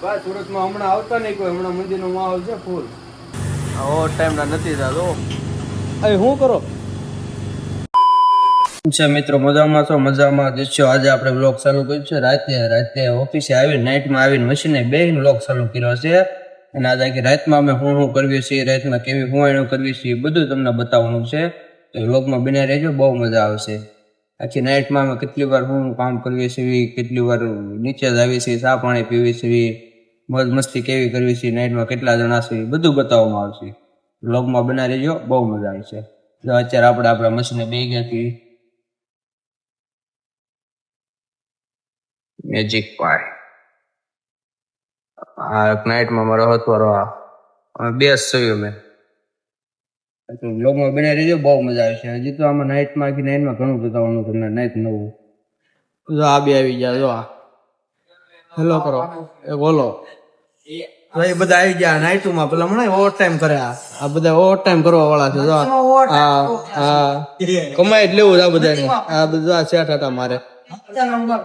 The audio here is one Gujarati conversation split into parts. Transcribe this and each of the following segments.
ભાઈ સુરતમાં હમણાં આવતા નહીં કોઈ, હમણાં મંદિરનો માહોલ છે ફૂલ. આવો ટાઈમ ના નથી થતો. અહીં શું કરો છે મિત્રો? મજામાં છો? મજામાં દેશો. આજે આપણે બ્લોગ ચાલુ કર્યું છે રાતે ઓફિસે આવીને નાઇટમાં આવીને મશીને બેહીને બ્લોગ ચાલુ કર્યો છે. અને આજે આખી રાતમાં અમે શું કરવીએ છીએ, રાતમાં કેવી હુંવાણીઓ કરવી છીએ, બધું તમને બતાવવાનું છે. તો બ્લોગમાં બન્યા રહેજો, બહુ મજા આવશે. આખી નાઇટમાં અમે કેટલી વાર શું કામ કરીએ છીએ, કેટલી વાર નીચે જ આવીએ છીએ, ચા પાણી પીવીએ છીએ, મોજ મસ્તી કેવી કરવી છે, નાઇટમાં કેટલા જણા છે, બધું બતાવવામાં આવશે. બ્લોગમાં બના રહેજો, બહુ મજા આવશે. જો અત્યારે આપણે આપણા મશીને બે ગયા છીએ. મેજિક પાય આ નાઇટમાં મારો હથવારો બેસ થયું મેં. બ્લોગમાં બના રહેજો, બહુ મજા આવશે. હજી તો આમાં નાઇટમાં આખી નાઇટમાં ઘણું બતાવવાનું તમને. નાઇટ નવું જો આ બે આવી ગયા. જો આ હેલો કરો એ બોલો. એ બધા આવી ગયા નાઇટમાં. પેલા મને ઓવર ટાઈમ કરે. આ બધા ઓવર ટાઈમ કરવા વાળા છે. જો હા કમાઈ જ લેવું છે આ બધાને. આ બધા સેટ હતા મારે.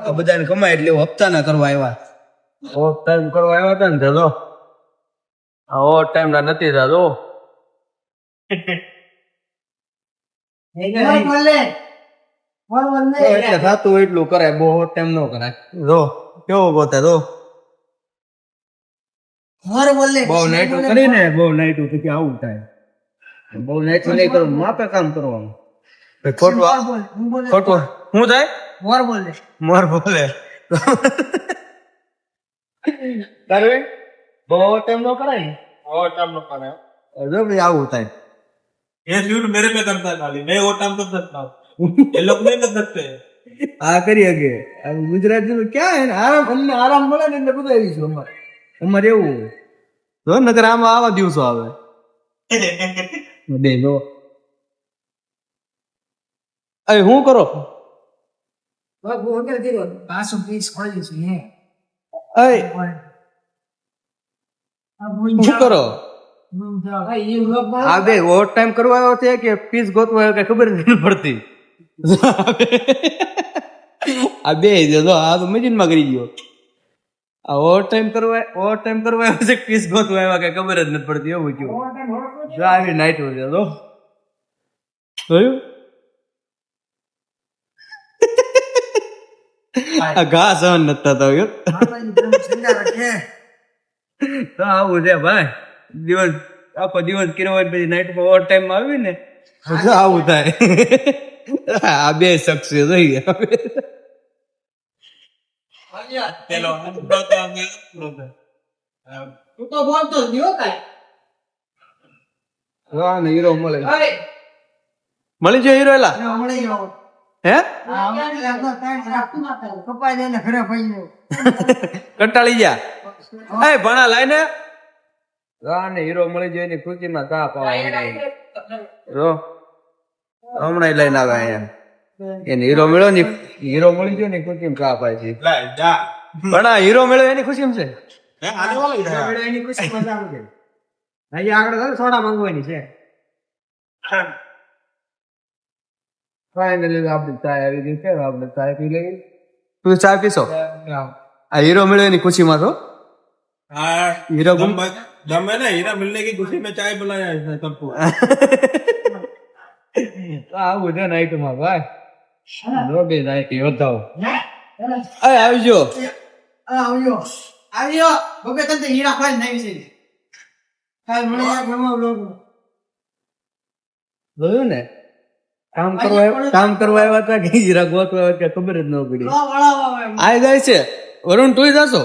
આ બધાને કમાઈ જ લેવું. હપ્તા ના કરવા આવ્યા, ઓવર ટાઈમ કરવા આવ્યા હતા ને. જો આ ઓવર ટાઈમ ના નથી થતો. એટલે થતું એટલું કરે, બહુ ટાઈમ ન કરાય. જો કેવો ગોતે જો બહુ નાઈટું કરીને, બહુ નાઈટું પછી આવું થાય. બહુ નાઈટું નહીં કરવું, માપે કામ કરવાનું. ખોટું ખોટું શું થાય? મોર બોલે તારે બહુ ટાઈમ નો કરાય ને. બહુ ટાઈમ નો કરાય. જો ભાઈ આવું થાય. ये शूट मेरे पे करता है खाली, मैं वो टाइम तो करता हूँ, ये लोग नहीं कर सकते. આ કરી હકે. ગુજરાતી ક્યાં હે ને આરામ, અમને આરામ મળે ને એટલે બધું આવીશું અમારે. અમારે એવું જો નકર આમાં આવા દિવસો આવે. બે જો અરે શું કરો? શું કરો? આ બે ઓવર ટાઈમ કરવા આવ્યો છે કે પીસ ગોતવા આવ્યો, કઈ ખબર નથી પડતી. આ બે જો આ તો મશીનમાં કરી ગયો. આ ઓવર ટાઈમ કરવા આવ્યો છે, પીસ ગોતવા આવ્યા, કઈ ખબર જ નથી પડતી. એવું કયું જો આવી નાઈટ છે. જો જોયું આ ઘા સહન નથી થતા. આવું છે ભાઈ. દિવસ આખો દિવસ કર્યો હોય પછી નાઈટમાં ઓવર ટાઈમ આવી ને આવું થાય. આ બે શખ્સ છે જોઈએ. હીરો મળે, મળી જાય હીરો. એલા હે કંટાળી ગયા. એ ભણા લાય ને ને હીરો મળી જાય એની ખુશીમાં ચા પાવા જો હમણાં લઈને આવે અહીંયા. એને હીરો મળ્યો ને, હીરો મળી ગયો ને ખુશીમાં ચા પાય છે. પણ આ હીરો મળ્યો એની ખુશીમાં છે. આગળ સોડા માંગવાની છે. ફાઈનલી આપડી ચા આવી ગઈ છે. આપણે ચા પી લઈએ. તું ચા પીશો? આ હીરો મળ્યો એની ખુશીમાં છો. हाँ, हीरो दम है ना, हीरा मिलने की खुशी में चाय बुलाया है सबको. આવું છે નાઈટમાં ભાઈ. રોબી નાઈટ યોદ્ધાઓ આવજો. જોયું ને કામ કરવા આવ્યા હતા કે હીરા ગોતવા આવ્યા કે ખબર જ ન પડી. આ જાય છે વરુણ, તું જશો?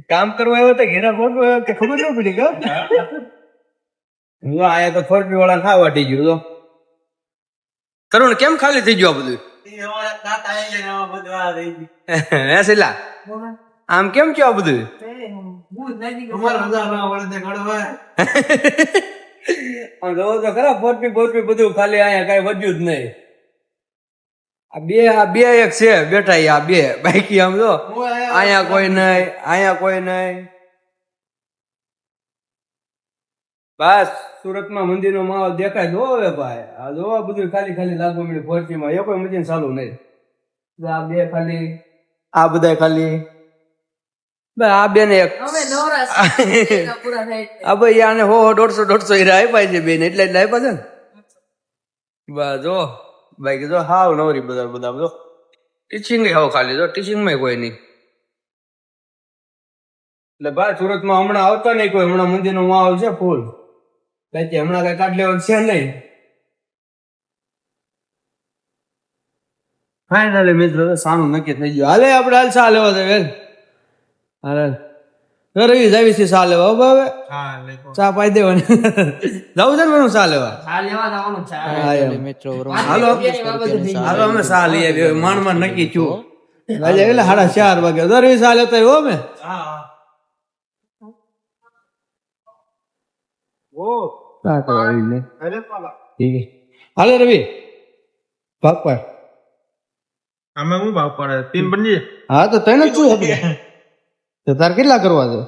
કામ કરવા આવ્યો તો ઘેરા ગોતવા આવ્યો કે ખબર ન પડી. આયા તો ફરતી વાળા ખાવા થઈ ગયું. તો તરુણ કેમ ખાલી થઈ ગયું આ બધું? હે શીલા આમ કેમ કયો આ બધું? તો ખરા ફોરપી બધું ખાલી અહીંયા કઈ વધ્યું જ નહીં. આ બે એક છે બેઠા આ બે બાકી આમ જો અહીંયા કોઈ નહીં બસ સુરતમાં મંદિરનો માહોલ દેખાય જો હવે ભાઈ આ જો બધું ખાલી ખાલી લાગવા મળ્યું ફોરચીમાં એ કોઈ મંદિર ચાલુ નહીં આ બે ખાલી આ બધા ખાલી આ બે ને એક આ ભાઈ આને 100 હીરા આપ્યા છે બેન એટલે આપ્યા છે ને બસ જો બાકી જો હાવ નવરી બધા જો ટીચિંગ હાવ ખાલી જો ટીચિંગમાં કોઈ નહીં એટલે ભાઈ સુરતમાં હમણાં આવતા નહીં કોઈ હમણાં મંદિરનો માહોલ છે ફૂલ કઈ હમણાં કઈ કાઢ લેવાનું છે નહીં ફાઈનલી મિત્રો સાનું નક્કી થઈ ગયું હાલે આપણે હાલ સા લેવા દે વેલ હાલે રવિ જાવી છે સા લેવા હવે ચા પાઈ દેવાની જવું છે ને મને સા લેવા હાલો અમે સા લઈ આવીએ માંડ નક્કી છું આજે એટલે 4:30 વાગે રવિ સા લેતા હો અમે હાલે રવિ ભાગ પાડ આમાં હું ભાવ પડે 3 બની હા તો તને જ શું તો તાર કેટલા કરવા છે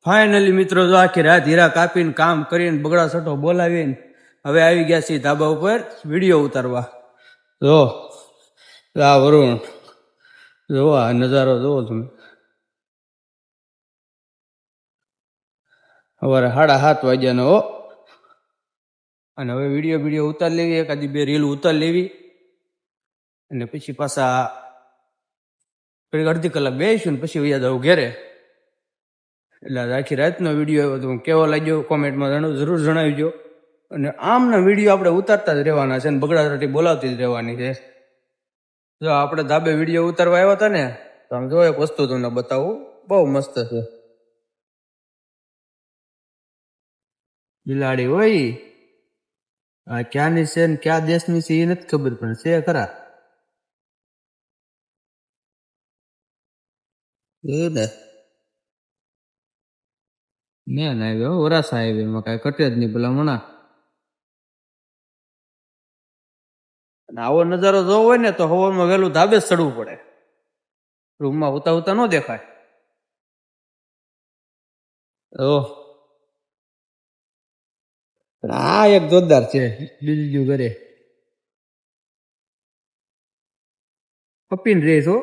ફાઇનલી મિત્રો જો આખી રાત હીરા કાપીને કામ કરીને બગડા સટો બોલાવીને હવે આવી ગયા છીએ ધાબા ઉપર વિડીયો ઉતારવા જો આ વરુણ જો આ નજારો જોવો તમે સવારે 7:30 વાગ્યાનો હો અને હવે વિડીયો ઉતાર લેવી એકાદી 2 રીલ ઉતાર લેવી અને પછી પાછા અડધી કલાક બેસીશું ને પછી યાદ આવું ઘેરે એટલે આખી રાતનો વિડીયો આવ્યો તો કેવો લાગ્યો કોમેન્ટમાં જરૂર જણાવજો અને આમના વિડીયો આપણે ઉતારતા જ રહેવાના છે ને બગડાટી બોલાવતી જ રહેવાની છે જો આપણે ધાબે વિડીયો ઉતારવા આવ્યા હતા ને તો આમ જો એક વસ્તુ તમને બતાવું બહુ મસ્ત છે બિલાડી હોય આ ક્યાંની છે ને ક્યાં દેશની છે એ નથી ખબર પણ છે ખરા મેન હાઈવે વરાસા હાઈવે માં કઈ કટે જ નહીં પેલા મણા આવો નજારો જોવો હોય ને તો હવામાં વહેલું ધાબે જ ચડવું પડે રૂમમાં ઉતા ન દેખાય આ એક જોરદાર છે બીજું ઘરે હપીને રેસ હો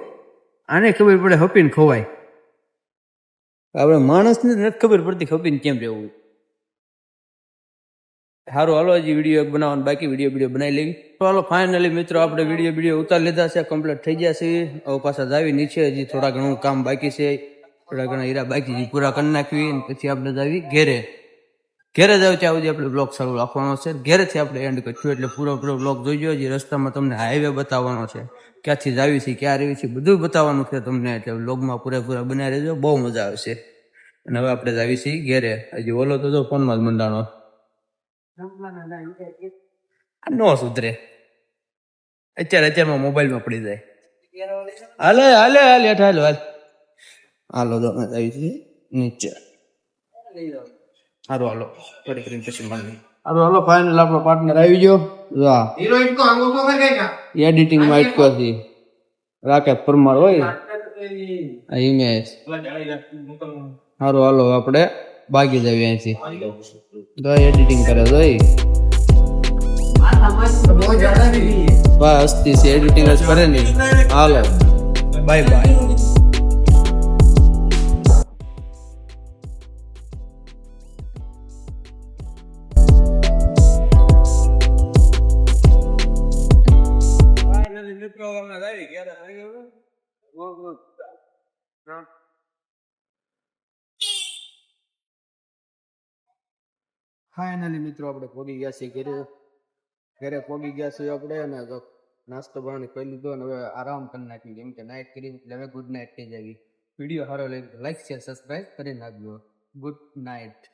આને ખબર પડે હપીને ખવાય આપણે માણસને નથી ખબર પડતી હપીને કેમ રહેવું સારું હાલો હજી વિડીયો બનાવવાનું બાકી વિડીયો બનાવી લેવી તો હાલો ફાઇનલી મિત્રો આપણે વિડીયો ઉતાર લીધા છે કમ્પ્લીટ થઈ ગયા છે હવે પાછા જાવી નીચે હજી થોડા ઘણું કામ બાકી છે થોડા ઘણા હીરા બાકી પૂરા કરી નાખવી પછી આપણે જાવી ઘેરે જાવ ત્યાં સુધી આપણે બ્લોગ ચાલુ રાખવાનો છે ઘેરેથી આપણે એન્ડ કરીશું એટલે પૂરો બ્લોગ જોઈજો હજી રસ્તામાં તમને હાઈવે બતાવવાનો છે ક્યાંથી જાવી છે ક્યાં રહેવી છે બધું બતાવવાનું છે તમને એટલે બ્લોગમાં પૂરેપૂરા બનાવી રહેજો બહુ મજા આવશે અને હવે આપણે જાવી છીએ ઘેરે હજી ઓલો તો જો ફોનમાં જ મંડાણો નો સુધરે અત્યારમાં મોબાઈલમાં પડી જાય હાલે હાલો તો અમે આવી છીએ નીચે સારું હાલો ફરી કરીને પછી મળીએ હાલો ફાઇનલ આપણો પાર્ટનર આવી ગયો એડિટિંગમાં અટકો છે રાકેશ પરમાર હોય હિમેશ સારું હાલો આપણે ભાગી જઈએ અહીંથી એડિટિંગ કરે જોઈ બસ હસ્તી છે એડિટિંગ જ કરે ને હાલો બાય ફાઇનલી મિત્રો આપણે પોગી ગયા છીએ ઘરે પોગી ગયા છીએ આપણે અને નાસ્તો પાણી કરી લીધો અને હવે આરામ કરી નાખ્યું કેમ કે નાઇટ કરી એટલે હવે ગુડ નાઇટ થઈ જાય વિડીયો સારો લાઈક શેર સબસ્ક્રાઈબ કરી નાખજો ગુડ નાઇટ